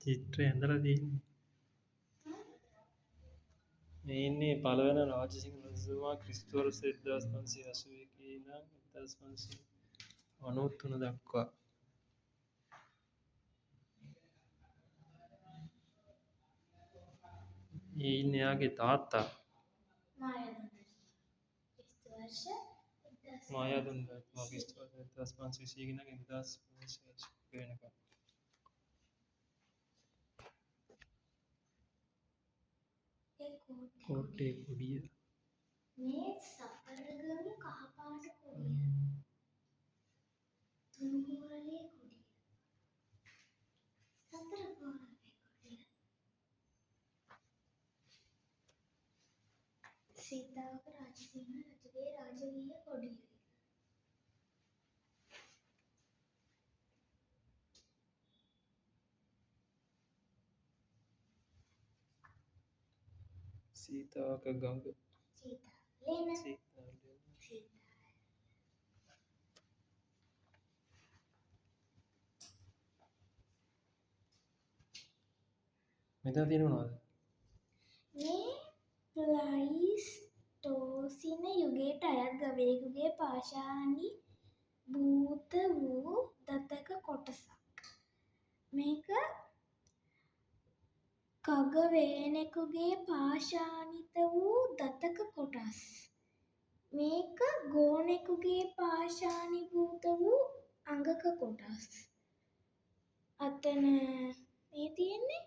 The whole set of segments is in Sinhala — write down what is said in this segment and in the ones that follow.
චිත්‍රය ඇඳලා තියෙන්නේ. මේ ඉන්නේ පළවෙනි රාජසිංහ රජතුමා ක්‍රිස්තු වර්ෂ 1581 ඉඳන් 1593 දක්වා. මේ ඉන්නේ යාගේ තාත්තා. මායාදුන් රජතුමා ක්‍රිස්තු වර්ෂ 1520 ඉඳන් 1580 වෙනකම්. කෝට්ටේ කුඩිය. මේ සතරගම කහපාට කුඩිය. තුනුමූරලේ කුඩිය. සතරගෝරලේ කුඩිය. සීතාවක රාජසිංහ රජුගේ රාජකීය කුඩිය. සීතාවක ගඟ. සීතාලේන. මෙතන තියෙනවද? මේ ප්ලයිස්ටෝසින යුගයට අයත් ගවයෙකුගේ පාෂාණි භූත වූ දතක කොටසක්. මේක කගවේනෙකුගේ පාෂාණිත වූ දතක කොටස්. මේක ගෝනෙකුගේ පාෂාණීභූත වූ අංගක කොටස්. අතන මේ තියෙන්නේ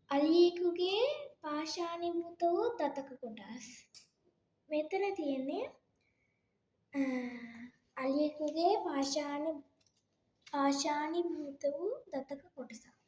අලියෙකුගේ පාෂාණීභූත වූ දතක කොටස්. මෙතන තියෙන්නේ අලියෙකුගේ පාෂාණීභූත වූ දතක කොටසක්.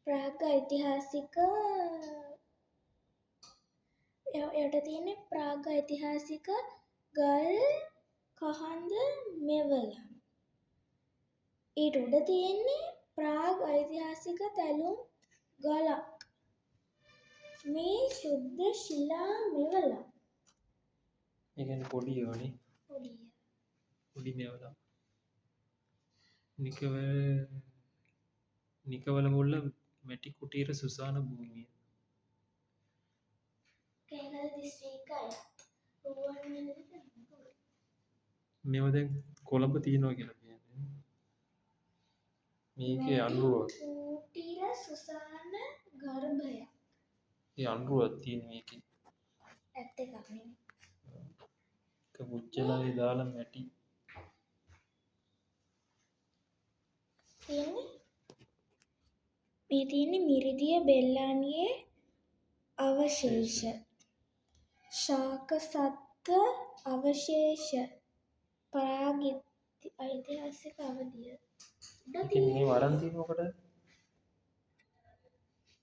ප්‍රාග් ඓතිහාසික යට තියෙන්නේ ප්‍රාග් ඓතිහාසික ගල් කහඳ මෙවලම්. ඊට උඩ තියෙන්නේ ප්‍රාග් ඓතිහාසික තැලුම් ගලක්. මේ ශුද්ධ ශිලා මෙවලම්. ඒ කියන්නේ පොඩි වනේ. පොඩිය. පොඩි මෙවලම්. නිකවල මුල්ල මැටි කුටීර සුසාන භූමිය. කේගල දිස්ත්‍රික්කය. රුවන්වැලිට මේවා දැන් කොළඹ තියෙනවා කියලා කියන්නේ. මේකේ අනුරුව. කුටීර සුසාන ගර්භයක්. ඒ අනුරුවක් තියෙන මේකේ. ඇත්ත එකක් නෙමෙයි. පුච්චලාවේ දාලා මැටි මේ තියෙන්නේ මිරිදිය බෙල්ලානියේ අවශේෂ. ශාක සත්ත්ව අවශේෂ. ප්‍රාග් ඓතිහාසික අවධිය. මේ වරන් තියෙන මොකටද?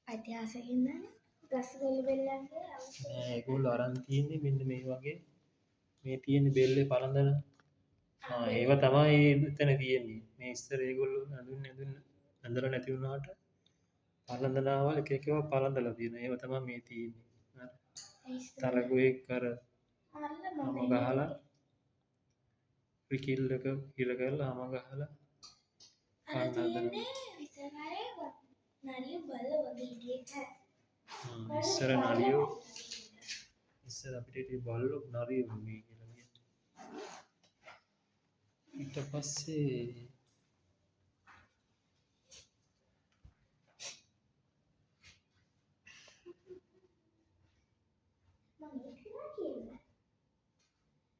ඓතිහාසිකින් නේද? ගස්වල බෙල්ලන්ගේ අවශේෂ. ඒගොල්ලෝ අරන් තියෙන්නේ මෙන්න මේ වගේ මේ තියෙන බෙල්ලේ පළඳන ඒව තමයි එතන තියෙන්නේ. මේ ඉස්සර ඒගොල්ලෝ ඇඳලා නැති වුණාට පළඳනාවල් එක එකව පළඳලා තියෙනවා. ඒව තමයි මේ තියෙන්නේ. තරගුවේ කර මම ගහලා විකිල්ලක හිර කරලා මම ගහලා අර තියෙන්නේ ඉස්සරහේ නරිය බල වගේ ඉඩියක්. ඉස්සර නරියෝ ඉස්සර අපිට ඉතින් බල්ලෝ නරියෝ වගේ කියලා කියනවා. ඊට පස්සේ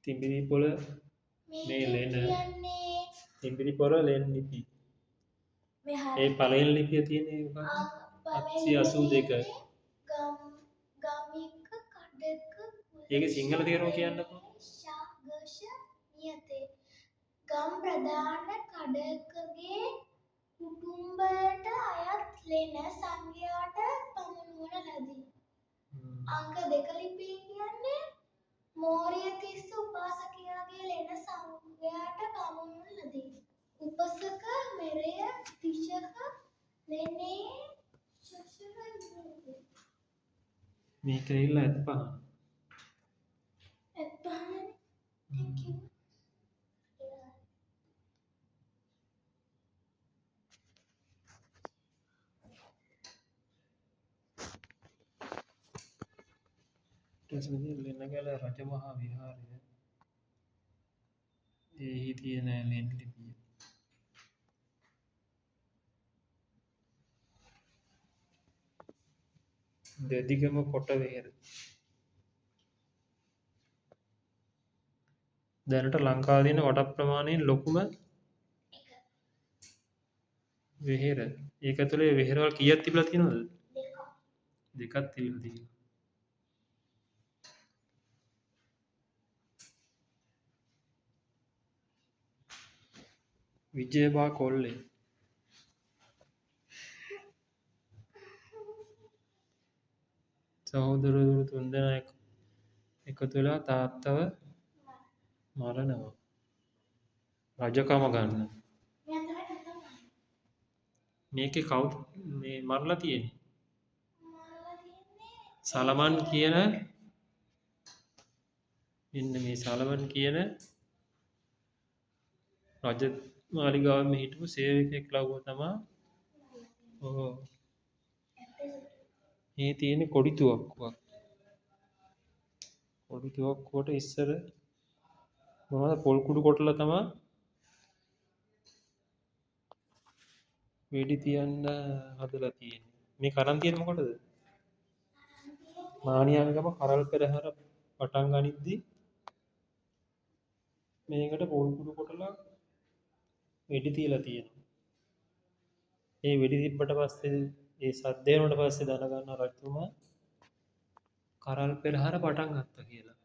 තිඹිරි පොළ මේ ලෙන තිඹිරි පොළ ලෙන් ලිපි ඒ පළවෙනි ලිපිය තියෙන්නේ මොකක්ද 782 ගමික කඩක ඒකේ සිංහල තේරුම කියන්නකෝ ශාගෂ නියතේ ගම් ප්‍රධාන කඩකගේ කුටුම්බයට අයත් ලෙන සංඝයාට පමුණුවන ලදී. අංක 2 ලිපිය කියන්නේ මෝරිය තිස්ස උපාසකයාගේ ලෙන සංඝයාට පමුණුවන ලදී. උපසක මෙරය තිශක ලෙනේ ශුශ්‍රූෂ මේක ඇවිල්ලා ඇත්පහන්. එපහන් thank you. ඊට ලෙනගල රජමහා විහාරය. එහි තියෙන ලෙන් ලිපිය. දෙදිගම කොට වෙහෙර. දැනට ලංකාවේ තියෙන වඩා ප්‍රමාණයෙන් ලොකුම වෙහෙර. ඒක ඇතුලේ වෙහෙරවල් කීයක් තිබිලා තියෙනවද? දෙකක් තිබිලා තියෙනවා. විජයබා කොල්ලේ සහෝදරවරු තුන්දෙනා එකතු වෙලා තාත්තව මරනවා. රජකම ගන්න. මේකේ කවුද මේ මරලා තියෙන්නේ? සලමන් කියන මෙන්න මේ සලමන් කියන රජ මාලිගාවෙම හිටපු සේවකයෙක් ලව්ව තමයි. ඔව්. මේ තියෙන්නේ කොඩි තුවක්කුවක්. කොඩි තුවක්කුවට ඉස්සර මොනවද පොල් කුඩු කොටලා තමයි වෙඩි තියන්න හදලා තියෙන්නේ. මේ කරන් තියෙන්නේ මොකටද? මානියංගම කරල් පෙරහැර පටන් ගනිද්දි මේකට පොල් කුඩු කොටලා වෙඩි තියලා තියෙනවා. ඒ වෙඩි තිබ්බට පස්සේ ඒ සද්ද වෙනුවට පස්සේ දැනගන්න රජතුමා කරල් පෙරහැර පටන් ගත්තා කියලා.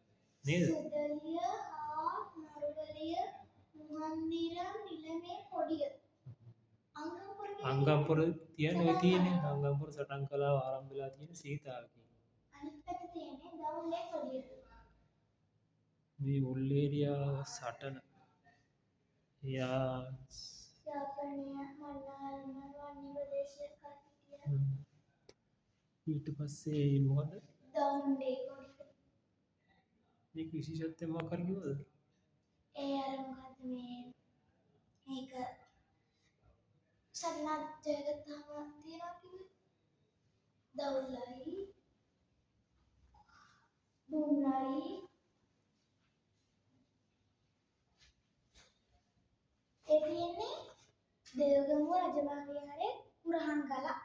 නේද? සුදලිය හා මරුවලිය මුහන්දිරම් නිලමේ කොඩිය අංගම්පුර කියන්නේ තියෙන්නේ අංගම්පුර සටන් කලාව ආරම්භ වෙලා තියෙන සීතාවකින්. අනිත් පැත්තේ තියෙන්නේ දවුල්ලේ කොඩිය. මේ උල්ලේරියා සටන යා යාපනය මන්නාරම වන්නේ ප්‍රදේශයක් කට්ටිය. ඊට පස්සේ මොකද? දවුල්ලේ කොඩිය. මේ විශේෂත්වය මොකක් හරි කිව්වද? ඒ අර මොකද්ද මේ මේක සන්නත් ජයගත්තාම තියනවා කිව්වේ. දවුල්ලයි දුන්නයි ඒ තියෙන්නේ දේවගමුව රජමාලිගාවේ කුරහන් ගලක්.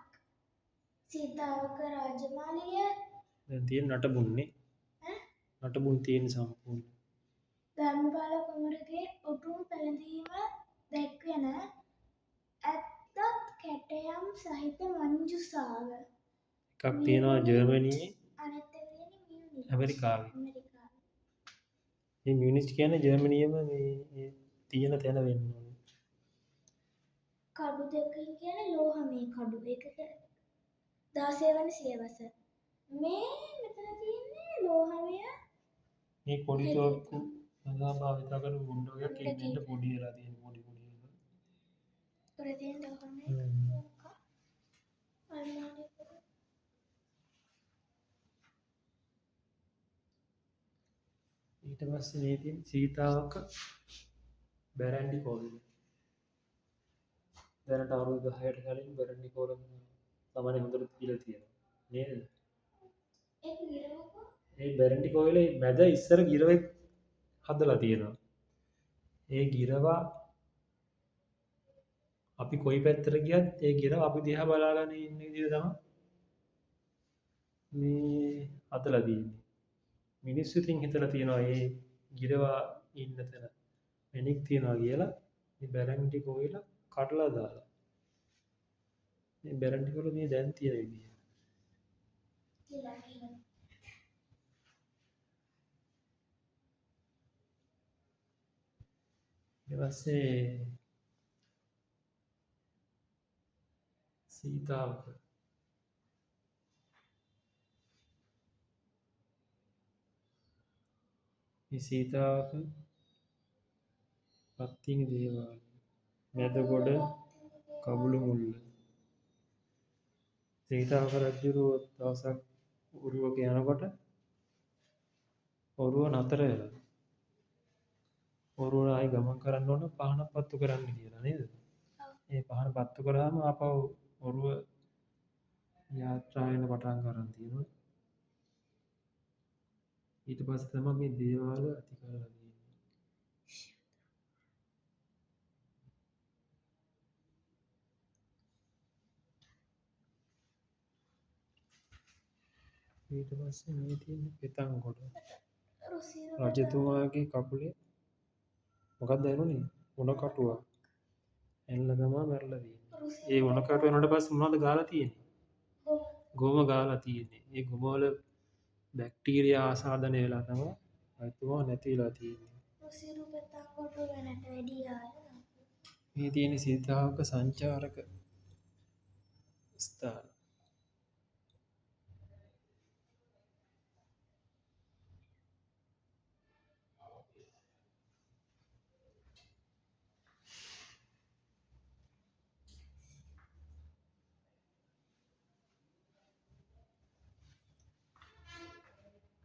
සීතාවක රාජමාලිය දැන් තියෙන නටබුන්නේ. නටබුන් තියෙන සම්පූර්ණ. ධර්මපාල කුමරගේ උතුම් පැලඳීම දැක්වෙන ඇත්තත් කැටයම් සහිත මංජුසාව. එකක් තියෙනවා ජර්මනියේ අනිත් එක තියෙන්නේ මියුනික්. ඇමරිකාවේ. ඇමරිකාවේ. මේ මියුනික් කියන්නේ ජර්මනියම මේ තියෙන තැන වෙන්න ඕනේ. කඩු දෙකකින් කියන්නේ ලෝහමය කඩු. ඒකක 16 වන සියවස. මේ මෙතන තියෙන්නේ ලෝහමය මේ කොඩි තුවක්කු සඳහා භාවිත කරන ගුණ්ඩ වර්ගයක් ඉන්න පොඩි වෙලා තියෙන පොඩි පොඩි. උඩ තියෙන ලෝහමය ඔක්ක අල්මාරිය පොඩ. ඊට පස්සේ මේ තියෙන සීතාවක බැරන්ඩි කෝවිල. දැනට අවුරුදු 10කට කලින් බැරන්ඩි කෝවිල තමයි හොඳට කියලා තියෙනවා. නේද? ඒක ගිරවක ඒ බැරන්ඩි කෝවිලේ මැද ඉස්සර ගිරවෙක් හදලා තියෙනවා. ඒ ගිරවා අපි කොයි පැත්තට ගියත් ඒ ගිරව අපි දිහා බලාගෙන ඉන්න විදිහ තමයි මේ හදලා තියෙන්නේ. මිනිස්සු ඉතින් හිතලා තියෙනවා මේ ගිරවා ඉන්න තැන වෙනික් තියනවා කියලා මේ බැරන්ඩි කෝවිල කඩලා දාලා. මේ බැරන්ඩි කෝවිල මේ දැන් තියෙන විදිහ. කියලා කියනවා. ඊට පස්සේ සීතාවක මේ සීතාවක පත්තිනි දේවාලය මැදගොඩ කබුළු මුල්ල සීතාවක රජුරුව දවසක් උරුවක යනකොට ඔරුව නතර වෙලා ඔරුව ආයි ගමන් කරන්න ඕන පහනක් පත්තු කරන්න කියලා නේද? ඒ පහන පත්තු කරාම ආපහු ඔරුව යාත්‍රා වෙන පටන් ගන්න තියෙනවා. ඊට පස්සේ තමයි මේ දේවාල ඇති කරලා තියෙන්නේ. ඊට පස්සේ මේ තියෙන පෙතන්ගොඩ රජතුමාගේ කකුලේ මොකක්ද ඇනුනේ? උණ කටුවක්. ඇනලා තමයි මැරලා තියෙන්නේ. ඒ උණ කටුව එනකොට පස්සේ මොනවද ගාලා තියෙන්නේ? ගොම ගාලා තියෙන්නේ. ඒ ගොම වල බැක්ටීරියා ආසාදනය වෙලා තමයි රජතුමා නැති වෙලා තියෙන්නේ. මේ තියෙන සීතාවක සංචාරක ස්ථාන.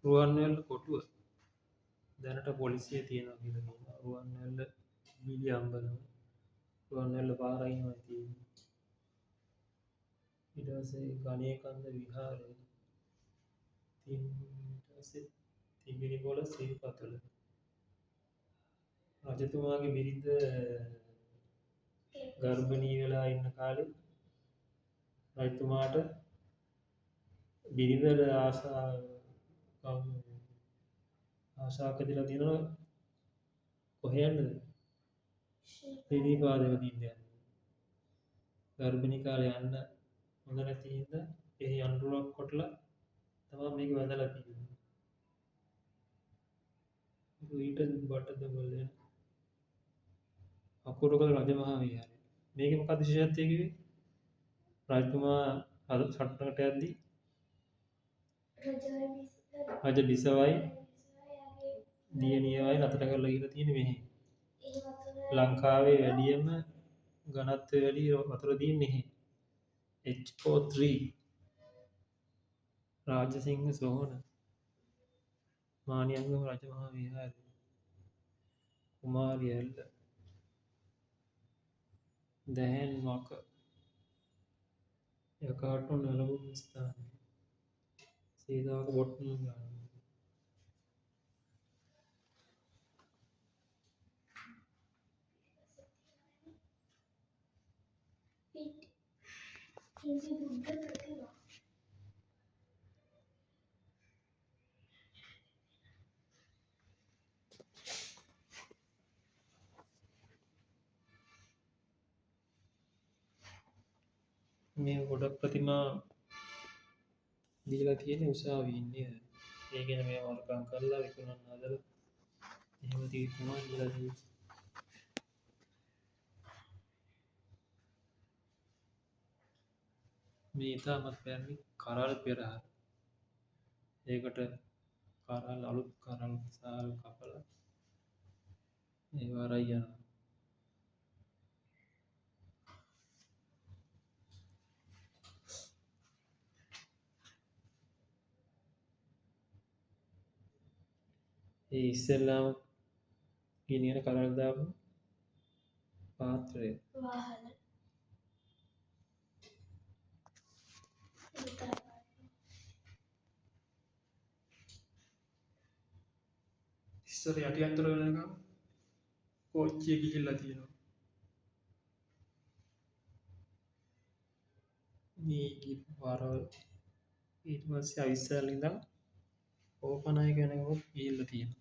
රුවන්වැල්ල කොටුව දැනට පොලිසිය තියෙනවා කියලා කියනවා. රුවන්වැල්ල බිලි අම්බලම රුවන්වැල්ල පාරයින්මයි තියෙන්නේ. ඊට පස්සේ ගණේකන්ද විහාරය ඊට පස්සේ තිඹිරිපොළ සිරිපතල රජතුමාගේ බිරිඳ ගර්භණී වෙලා ඉන්න කාලේ රජතුමාට බිරිඳට ආශාකදලා තියෙනවා කොහේ යන්නද? පිරිපාදව දින්න යන්න. ගර්භණී කාලේ යන්න හොඳ නැති හින්දා එහි අඬුරක් කොටලා තමයි මේක වැදලා තියෙන්නේ. ඊට බටද බලන අකුරුගල රජමහා විහාරය. මේකේ මොකක්ද විශේෂත්වය කිව්වේ? රජතුමා අද සටනකට යද්දී රජ බිසවයි දියණියවයි නතර කරලා ගිහලා තියෙන්නේ මෙහි. ලංකාවේ වැඩියම ඝනත්වය වැඩි වතුර තියෙන්නේ මෙහි. HO3 රාජසිංහ සෝහන මානියංගම රජමහා විහාරය කුමාරිය ඇල්ල දැහැන් වක යකාටු නලවුන් ස්ථානය සීතාවක බොට්ටුව ගාන මේ ගොඩක් ප්‍රතිමා දීලා තියෙන උසාවියෙන් නේද? ඒ කියන්නේ මේ වරකම් කරලා විකුණන්න හදලා එහෙම තියෙනවා දීලා තියෙන්නේ. මේ ඉතාමත් පැරණි කරල් පෙරහර. ඒකට කරල් අලුත් කරල් සාල් කපලා ඒවා අරයි යනවා. ඒ ඉස්සෙල්ලාම ගිනියන කරල් දාපු පාත්‍රය වාහන ඉස්සර යටිඅන්තර වෙනකම් කෝච්චිය ගිහිල්ලා තියෙනවා. මේ පාරවල් ඊට පස්සේ අවිස්සාල ඉඳන් ඕපනායක වෙනකොට ගිහිල්ලා තියෙනවා.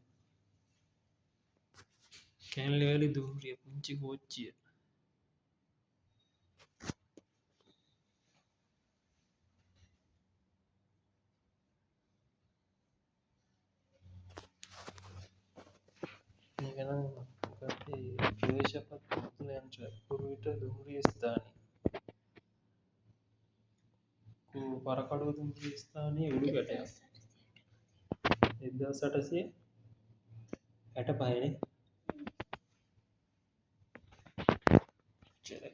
කැලණිවැලි දුම්රිය පුංචි කෝච්චිය මේක නම් මොකක්ද ප්‍රවේශපත් මුද්‍රණ යන්ත්‍ර කුරුවිට දුම්රිය ස්ථානය පරකඩුව තුන්ගේ ස්ථානයේ උඩු ගැටයක් 1865 නේ. චරයි.